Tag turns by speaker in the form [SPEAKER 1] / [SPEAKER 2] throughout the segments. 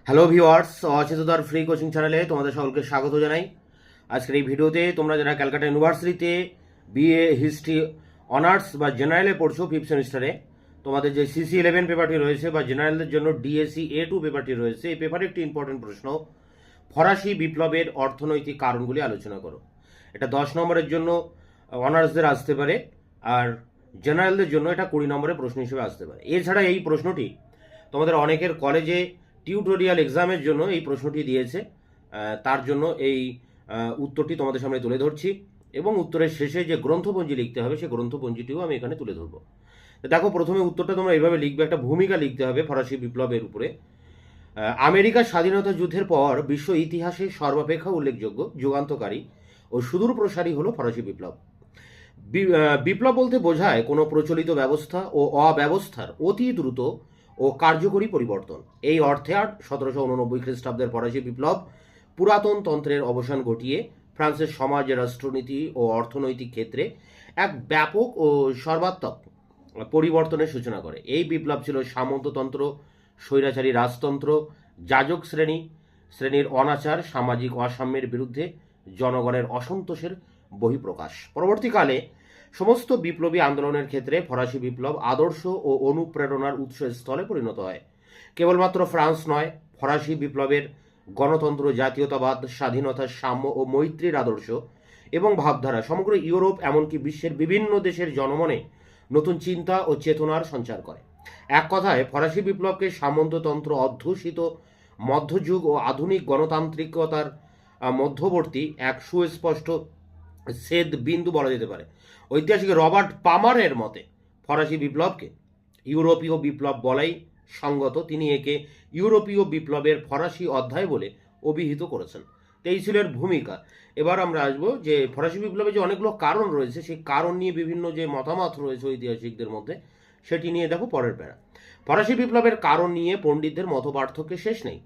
[SPEAKER 1] Hello viewers, অচেতনতার free coaching চ্যানেলে তোমাদের সকলকে স্বাগত জানাই। আজকের এই ভিডিওতে তোমরা যারা ক্যালকাটা ইউনিভার্সিটিতে বিএ হিস্ট্রি অনার্স বা জেনারেলে পড়ছো 5th সেমিস্টারে, তোমাদের যে CC11 পেপারটি রয়েছে বা জেনারেলদের জন্য DSC A2 পেপারটি রয়েছে, এই পেপারে একটি ইম্পর্টেন্ট প্রশ্ন, ফরাসি বিপ্লবের অর্থনৈতিক কারণগুলি আলোচনা করো। এটা 10 নম্বরের জন্য অনার্সদের আসতে পারে, আর জেনারেলদের জন্য এটা 20 নম্বরের প্রশ্ন হিসেবে আসতে পারে। এছাড়া এই প্রশ্নটি তোমাদের অনেকের কলেজে টিউটোরিয়াল এক্সামের জন্য এই প্রশ্নটি দিয়েছে, তার জন্য এই উত্তরটি তোমাদের সামনে তুলে ধরছি, এবং উত্তরের শেষে যে গ্রন্থপঞ্জি লিখতে হবে সেই গ্রন্থপঞ্জিটিও আমি এখানে তুলে ধরবো। দেখো, প্রথমে উত্তরটা তোমরা এইভাবে লিখবে, একটা ভূমিকা লিখতে হবে ফরাসি বিপ্লবের উপরে। আমেরিকার স্বাধীনতা যুদ্ধের পর বিশ্ব ইতিহাসে সর্বাপেক্ষা উল্লেখযোগ্য, যুগান্তকারী ও সুদূর প্রসারী হলো ফরাসি বিপ্লব। বিপ্লব বলতে বোঝায় কোনো প্রচলিত ব্যবস্থা ও অব্যবস্থার অতি দ্রুত ও কার্যকরী পরিবর্তন। এই অর্থে 1789 খ্রিস্টাব্দের ফরাসি বিপ্লব পুরাতন তন্ত্রের অবসান ঘটিয়ে ফ্রান্সের সমাজ, রাষ্ট্রনীতি ও অর্থনৈতিক ক্ষেত্রে এক ব্যাপক ও সর্বাত্মক পরিবর্তনের সূচনা করে। এই বিপ্লব ছিল সামন্ততন্ত্র, স্বৈরাচারী রাজতন্ত্র, যাজক শ্রেণীর অনাচার, সামাজিক অসাম্যের বিরুদ্ধে জনগণের অসন্তোষের বহিঃপ্রকাশ। পরবর্তীকালে সমস্ত বিপ্লবী আন্দোলনের ক্ষেত্রে ফরাসি বিপ্লব আদর্শ ও অনুপ্রেরণার উৎসস্থলে পরিণত হয়। কেবলমাত্র ফ্রান্স নয়, ফরাসি বিপ্লবের গণতন্ত্র, জাতীয়তাবাদ, স্বাধীনতা, সাম্য ও মৈত্রীর আদর্শ এবং ভাবধারা সমগ্র ইউরোপ, এমনকি বিশ্বের বিভিন্ন দেশের জনমনে নতুন চিন্তা ও চেতনার সঞ্চার করে। এক কথায় ফরাসি বিপ্লবকে সামন্ততন্ত্র অধ্যুষিত মধ্যযুগ ও আধুনিক গণতান্ত্রিকতার মধ্যবর্তী এক সুস্পষ্ট ছেদ বিন্দু বলা যেতে পারে। ঐতিহাসিক রবার্ট পামারের মতে ফরাসি বিপ্লবকে ইউরোপীয় বিপ্লব বলাই সঙ্গত। তিনি একে ইউরোপীয় বিপ্লবের ফরাসি অধ্যায় বলে অভিহিত করেছেন। এই ছিল এর ভূমিকা। এবার আমরা আসবো যে ফরাসি বিপ্লবে যে অনেকগুলো কারণ রয়েছে, সেই কারণ নিয়ে বিভিন্ন যে মতামত রয়েছে ঐতিহাসিকদের মধ্যে, সেটি নিয়ে দেখো পরের প্যারা। ফরাসি বিপ্লবের কারণ নিয়ে পণ্ডিতদের মত পার্থক্যের শেষ নেই।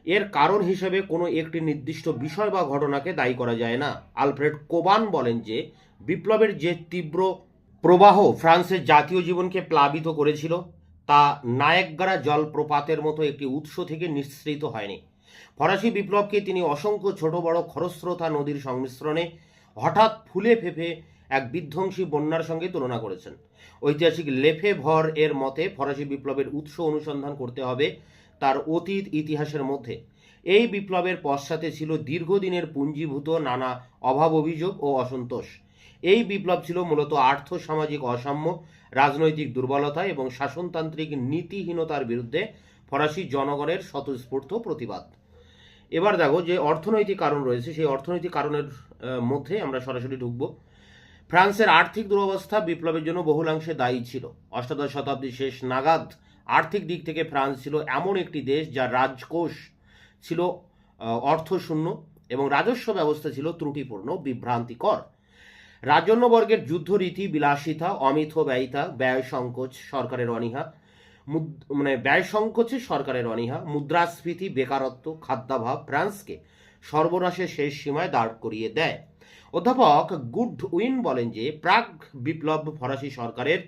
[SPEAKER 1] এর কারণ হিসেবে কোনো একটি নির্দিষ্ট বিষয় বা ঘটনাকে দায়ী করা যায় না। আলফ্রেড কোবান বলেন যে বিপ্লবের যে তীব্র প্রবাহ ফ্রান্সের জাতীয় জীবনকে প্লাবিত করেছিল, তা নায়াগ্রা জলপ্রপাতের মতো একটি উৎস থেকে নিঃসৃত হয়নি। ফরাসি বিপ্লবকে তিনি অসংখ্য ছোট বড় খরস্রোতা নদীর সংমিশ্রণে হঠাৎ ফুলে ফেঁপে এক বিধ্বংসী বন্যার সঙ্গে তুলনা করেছেন। ঐতিহাসিক লেফেভর এর মতে ফরাসি বিপ্লবের উৎস অনুসন্ধান করতে হবে তার অতীত ইতিহাসের মধ্যে। এই বিপ্লবের পশ্চাতে ছিল দীর্ঘদিনের পুঞ্জীভূত নানা অভাব, অভিযোগ ও অসন্তোষ। এই বিপ্লব ছিল মূলত আর্থ সামাজিক অসাম্য, রাজনৈতিক দুর্বলতা এবং শাসনতান্ত্রিক নীতিহীনতার বিরুদ্ধে ফরাসি জনগণের স্বতঃস্ফূর্ত প্রতিবাদ। এবার দেখো, যে অর্থনৈতিক কারণ রয়েছে, সেই অর্থনৈতিক কারণের মধ্যে আমরা সরাসরি ঢুকবো। ফ্রান্সের আর্থিক দুরবস্থা বিপ্লবের জন্য বহুলাংশে দায়ী ছিল। অষ্টাদশ শতাব্দীর শেষ নাগাদ আর্থিক দিক থেকে ফ্রান্স ছিল এমন একটি দেশ যার রাজকোষ ছিল অর্থশূন্য এবং রাজস্ব ব্যবস্থা ছিল ত্রুটিপূর্ণ, বিভ্রান্তিকর। রাজন্যবর্গের যুদ্ধরীতি, বিলাসিতা, অমিত ব্যয়িতা, ব্যয় সংকোচে সরকারের অনীহা, মুদ্রাস্ফীতি, বেকারত্ব, খাদ্যাভাব ফ্রান্সকে সর্বনাশের শেষ সীমায় দাঁড় করিয়ে দেয়। অধ্যাপক গুডউইন বলেন যে প্রাক বিপ্লব ফরাসি সরকারের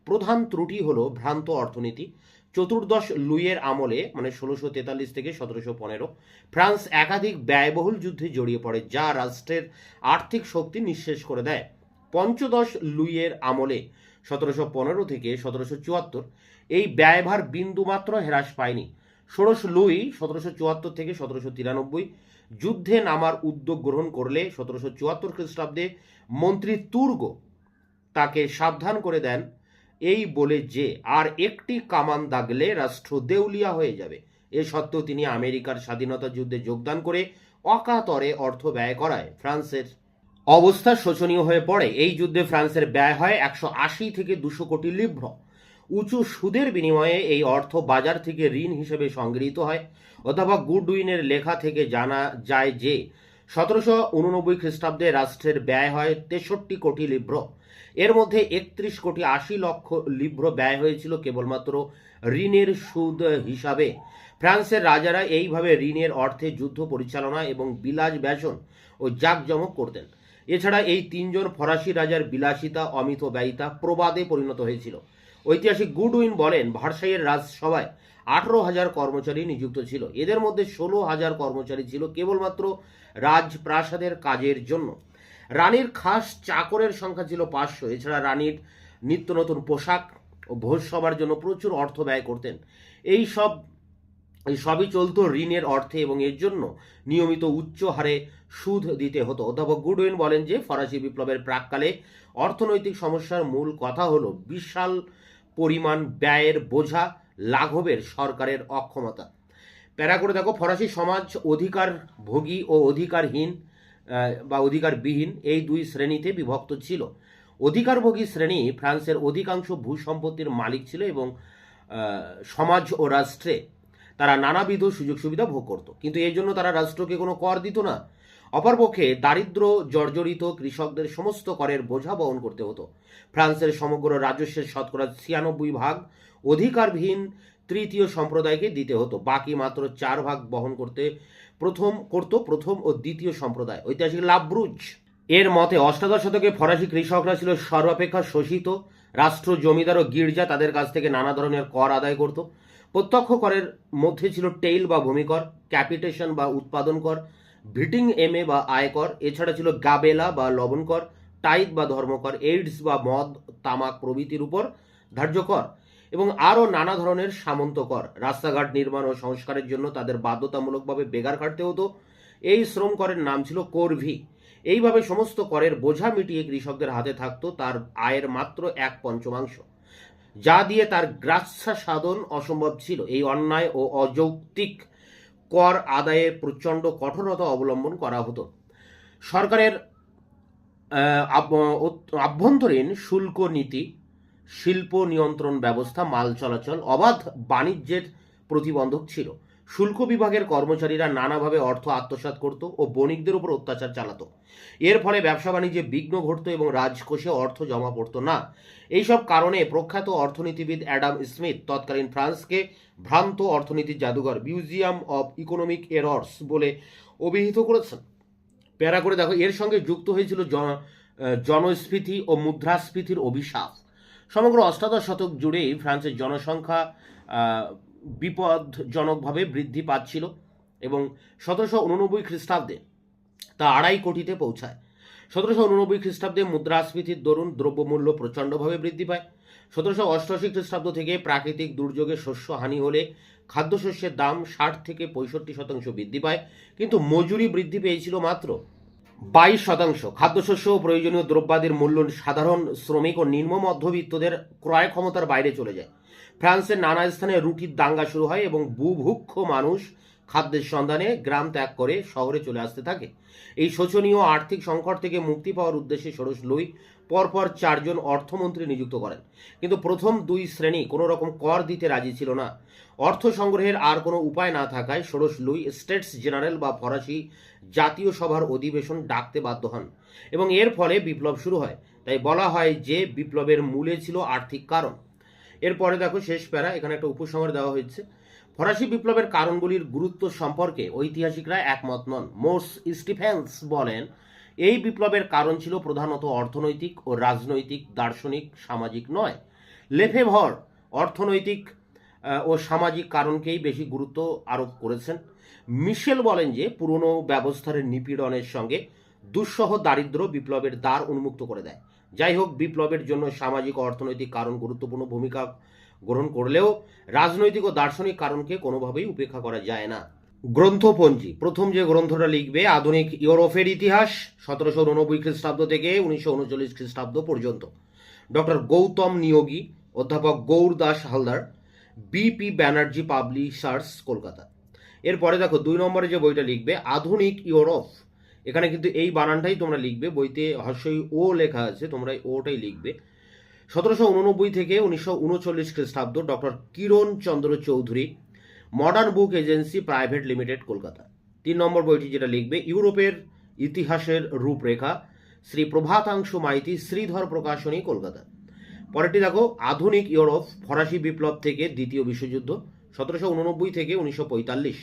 [SPEAKER 1] প্রধান ত্রুটি হল ভ্রান্ত অর্থনীতি। চতুর্দশ লুইয়ের আমলে, মানে 1643 থেকে 1715, ফ্রান্স একাধিক ব্যয়বহুল যুদ্ধে জড়িয়ে পড়ে, যা রাষ্ট্রের আর্থিক শক্তি নিঃশেষ করে দেয়। পঞ্চদশ লুইয়ের আমলে 1715 থেকে 1774 এই ব্যয়ভার বিন্দুমাত্র হ্রাস পায়নি। ষোড়শ লুই 1774 থেকে 1793 যুদ্ধে নামার উদ্যোগ গ্রহণ করলে 1774 খ্রিস্টাব্দে মন্ত্রী তুর্গো তাকে সাবধান করে দেন, এই বলে যে আর একটি কামান দাগলে রাষ্ট্র দেউলিয়া হয়ে যাবে। এ সত্ত্বেও তিনি আমেরিকার স্বাধীনতা যুদ্ধে যোগদান করে অকাতরে অর্থ ব্যয় করায় ফ্রান্সের অবস্থা শোচনীয় হয়ে পড়ে। এই যুদ্ধে ফ্রান্সের ব্যয় হয় 180 থেকে 200 কোটি লিভ্র। উঁচু সুদের বিনিময়ে এই অর্থ বাজার থেকে ঋণ হিসেবে সংগৃহীত হয়। অথবা গুডউইনের লেখা থেকে জানা যায় যে 1789 খ্রিস্টাব্দে রাষ্ট্রের ব্যয় হয় 63 কোটি লিভ্র। এর মধ্যে 31 কোটি 80 লক্ষ লিভ্র ব্যয় হয়েছিল কেবলমাত্র ঋণের সুদ হিসাবে। ফ্রান্সের রাজারা এইভাবে ঋণের অর্থে যুদ্ধ পরিচালনা এবং বিলাস ব্যসন ও জাঁকজমক করতেন। এছাড়া এই তিনজন ফরাসি রাজার বিলাসিতা, অমিত ব্যয়িতা প্রবাদে পরিণত হয়েছিল। ঐতিহাসিক গুডউইন বলেন, ভার্সাইয়ের রাজসভায় 18,000 কর্মচারী নিযুক্ত ছিল। এদের মধ্যে 16,000 কর্মচারী ছিল কেবলমাত্র রাজপ্রাসাদের কাজের জন্য। রানীর খাস চাকরের সংখ্যা ছিল 500। এছাড়া রানীর নিত্য নতুন পোশাক ও ভোজসভার জন্য প্রচুর অর্থ ব্যয় করতেন। এই সবই চলতো ঋণের অর্থে এবং এর জন্য নিয়মিত উচ্চ হারে সুদ দিতে হতো। অধ্যাপক গুডউইন বলেন যে ফরাসি বিপ্লবের প্রাককালে অর্থনৈতিক সমস্যার মূল কথা হলো বিশাল পরিমাণ ব্যয়ের বোঝা লাঘবের সরকারের অক্ষমতা। প্যারা করে দেখো, ফরাসি সমাজ অধিকার ভোগী ও অধিকারহীন বা অধিকারবিহীন এই দুই শ্রেণীতে বিভক্ত ছিল। অধিকারভোগী শ্রেণী ফ্রান্সের অধিকাংশ ভূসম্পত্তির মালিক ছিল এবং সমাজ ও রাষ্ট্রে তারা নানাবিধ সুযোগ সুবিধা ভোগ করত, কিন্তু এই জন্য তারা রাষ্ট্রকে কোনো কর দিত না। অপরপক্ষে দারিদ্র জর্জরিত কৃষকদের সমস্ত করের বোঝা বহন করতে হতো। ফ্রান্সের সমগ্র রাজস্বের শতকরা 96% অধিকারবিহীন তৃতীয় সম্প্রদায়কে দিতে হতো। বাকি মাত্র 4% বহন করতে প্রথম ও দ্বিতীয় সম্প্রদায়। ঐতিহাসিক লাব্রুজ এর মতে অষ্টাদশ শতকে ফরাসি কৃষকরা ছিল সর্বাপেক্ষা শোষিত। রাষ্ট্র, জমিদার ও গির্জা তাদের কাছ থেকে নানা ধরনের কর আদায় করত। প্রত্যক্ষ করের মধ্যে ছিল টেইল বা ভূমিকর, ক্যাপিটেশন বা উৎপাদন কর, ভিটিং এমে বা আয়কর। এছাড়া ছিল গাবেলা বা লবণ কর, টাইদ বা ধর্মকর, এইডস বা মদ, তামাক প্রভৃতির উপর ধার্য কর এবং আরও নানা ধরনের সামন্ত কর। রাস্তাঘাট নির্মাণ ও সংস্কারের জন্য তাদের বাধ্যতামূলকভাবে বেগার খাটতে হতো। এই শ্রম করের নাম ছিল করভি। এইভাবে সমস্ত করের বোঝা মিটিয়ে কৃষকদের হাতে থাকতো তার আয়ের মাত্র 1/5, যা দিয়ে তার গ্রাস্যা সাধন অসম্ভব ছিল। এই অন্যায় ও অযৌক্তিক কর আদায়ে প্রচণ্ড কঠোরতা অবলম্বন করা হতো। সরকারের আভ্যন্তরীণ শুল্ক নীতি, শিল্প নিয়ন্ত্রণ ব্যবস্থা, মাল চলাচল, অবাধ বাণিজ্যের প্রতিবন্ধক ছিল। শুল্ক বিভাগের কর্মচারীরা নানাভাবে অর্থ আত্মসাৎ করত ও বণিকদের উপর অত্যাচার চালাতো। এর ফলে ব্যবসা বাণিজ্যে বিঘ্ন ঘটত এবং রাজকোষে অর্থ জমা পড়ত না। এইসব কারণে প্রখ্যাত অর্থনীতিবিদ অ্যাডাম স্মিথ তৎকালীন ফ্রান্সকে ভ্রান্ত অর্থনীতির জাদুঘর, মিউজিয়াম অব ইকোনমিক এরর্স বলে অভিহিত করেছেন। প্যারা করে দেখো, এর সঙ্গে যুক্ত হয়েছিল জনস্ফীতি ও মুদ্রাস্ফীতির অভিশাপ। সমগ্র অষ্টাদশ শতক জুড়েই ফ্রান্সের জনসংখ্যা বিপদজনকভাবে বৃদ্ধি পাচ্ছিল এবং 1789 খ্রিস্টাব্দে তা 2.5 কোটিতে পৌঁছায়। 1789 খ্রিস্টাব্দে মুদ্রাস্ফীতির দরুন দ্রব্যমূল্য প্রচণ্ডভাবে বৃদ্ধি পায়। 1788 খ্রিস্টাব্দ থেকে প্রাকৃতিক দুর্যোগে শস্য হানি হলে খাদ্যশস্যের দাম 60 থেকে 65% বৃদ্ধি পায়, কিন্তু মজুরি বৃদ্ধি পেয়েছিল মাত্র 22%। খাদ্যশস্য ও প্রয়োজনীয় দ্রব্যাদির মূল্য সাধারণ শ্রমিক ও নিম্ন মধ্যবিত্তদের ক্রয় ক্ষমতার বাইরে চলে যায়। ফ্রান্সের নানা স্থানে রুটির দাঙ্গা শুরু হয় এবং বুভুক্ষ মানুষ খাদ্যের সন্ধানে গ্রাম ত্যাগ করে শহরে চলে আসতে থাকে। এই শোচনীয় আর্থিক সংকট থেকে মুক্তি পাওয়ার উদ্দেশ্যে ষোড়শ লুই পরপর 4 জন অর্থমন্ত্রী নিযুক্ত করেন, কিন্তু প্রথম 2 শ্রেণী কোনো রকম কর দিতে রাজি ছিল না। অর্থ সংগ্রহের আর কোনো উপায় না থাকায় ষোড়শ লুই স্টেটস জেনারেল বা ফরাসি জাতীয় সভার অধিবেশন ডাকতে বাধ্য হন এবং এর ফলে বিপ্লব শুরু হয়। তাই বলা হয় যে বিপ্লবের মূলে ছিল আর্থিক কারণ। এরপরে দেখো শেষ প্যারা, এখানে একটা উপসংহার দেওয়া হয়েছে। ফরাসি বিপ্লবের কারণগুলির গুরুত্ব সম্পর্কে ঐতিহাসিকরা একমত নন। মোর্স স্টিফেন্স বলেন এই বিপ্লবের কারণ ছিল প্রধানত অর্থনৈতিক ও রাজনৈতিক, দার্শনিক, সামাজিক নয়। লেফেভর অর্থনৈতিক ও সামাজিক কারণকেই বেশি গুরুত্ব আরোপ করেছেন। মিশেল বলেন যে পুরনো ব্যবস্থার নিপীড়নের সঙ্গে দুঃসহ দারিদ্র্য বিপ্লবের দ্বার উন্মুক্ত করে দেয়। যাই হোক, বিপ্লবের জন্য সামাজিক ও অর্থনৈতিক কারণ গুরুত্বপূর্ণ ভূমিকা গ্রহণ করলেও রাজনৈতিক ও দার্শনিক কারণকে কোনোভাবেই উপেক্ষা করা যায় না। গ্রন্থপঞ্জি, প্রথম যে গ্রন্থটা লিখবে আধুনিক ইউরোপের ইতিহাস 1789 খ্রিস্টাব্দ থেকে 1939 খ্রিস্টাব্দ পর্যন্ত। ডক্টর গৌতম নিয়োগী, অধ্যাপক গৌর দাস হালদার, বিপি ব্যানার্জি পাবলিশার্স, কলকাতা। এরপরে দেখো 2 নম্বরে যে বইটা লিখবে আধুনিক ইউরোপ। এখানে কিন্তু এই বানানটাই তোমরা লিখবে, বইতে হর্ষই ও লেখা আছে, তোমরা ওটাই লিখবে। 1789 থেকে 1939 খ্রিস্টাব্দ, doctor Kiran Chandra Chowdhury, modern book agency private limited, Kolkata. 3 নম্বর বইটি যেটা লিখবে ইউরোপের ইতিহাসের রূপরেখা, শ্রী প্রভাতাংশু মাইতি, শ্রীধর প্রকাশনী, কলকাতা। পরেরটি দেখো আধুনিক ইউরোপ, ফরাসি বিপ্লব থেকে দ্বিতীয় বিশ্বযুদ্ধ, 1789 থেকে 1945,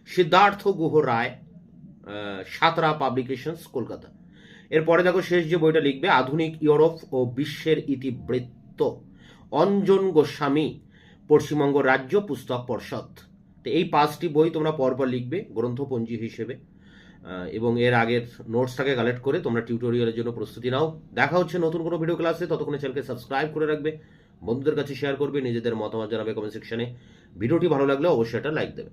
[SPEAKER 1] সিদ্ধার্থ গুহ রায়, সাতরা পাবলিকেশনস, কলকাতা। এরপরে দেখো শেষ যে বইটা লিখবে আধুনিক ইউরোপ ও বিশ্বের ইতিবৃত্ত, অঞ্জন গোস্বামী, পশ্চিমবঙ্গ রাজ্য পুস্তক পর্ষদ। তো এই 5টি বই তোমরা পরপর লিখবে গ্রন্থপঞ্জি হিসেবে, এবং এর আগের নোটসটাকে কালেক্ট করে তোমরা টিউটোরিয়ালের জন্য প্রস্তুতি নাও। দেখা হচ্ছে নতুন কোনো ভিডিও ক্লাসে, ততক্ষণে চ্যানেলকে সাবস্ক্রাইব করে রাখবে, বন্ধুদের কাছে শেয়ার করবে, নিজেদের মতামত জানাবে কমেন্ট সেকশনে। ভিডিওটি ভালো লাগলে অবশ্যই এটা লাইক দেবে।